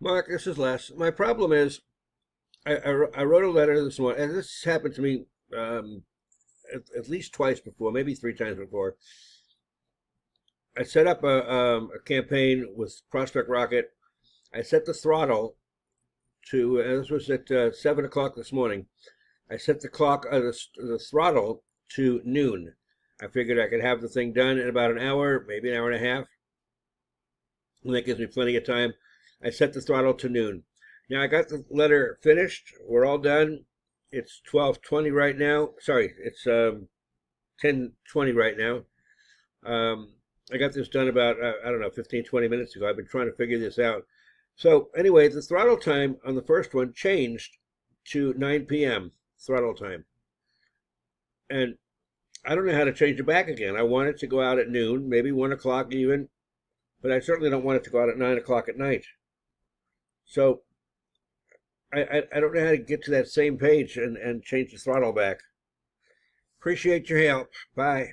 Mark, this is Les. My problem is, I wrote a letter this morning, and this happened to me at least twice before, maybe three times before. I set up a campaign with Prospect Rocket. I set the throttle to, this was at 7 o'clock this morning. I set the clock, the throttle to noon. I figured I could have the thing done in about an hour, maybe an hour and a half. And that gives me plenty of time. I set the throttle to noon. Now I got the letter finished. We're all done. It's 12:20 right now. Sorry, it's 10:20 right now. I got this done about, I don't know, 15, 20 minutes ago. I've been trying to figure this out. So anyway, the throttle time on the first one changed to 9 p.m. throttle time. And I don't know how to change it back again. I want it to go out at noon, maybe 1 o'clock even, but I certainly don't want it to go out at 9 o'clock at night. So I don't know how to get to that same page and change the throttle back. Appreciate your help. Bye.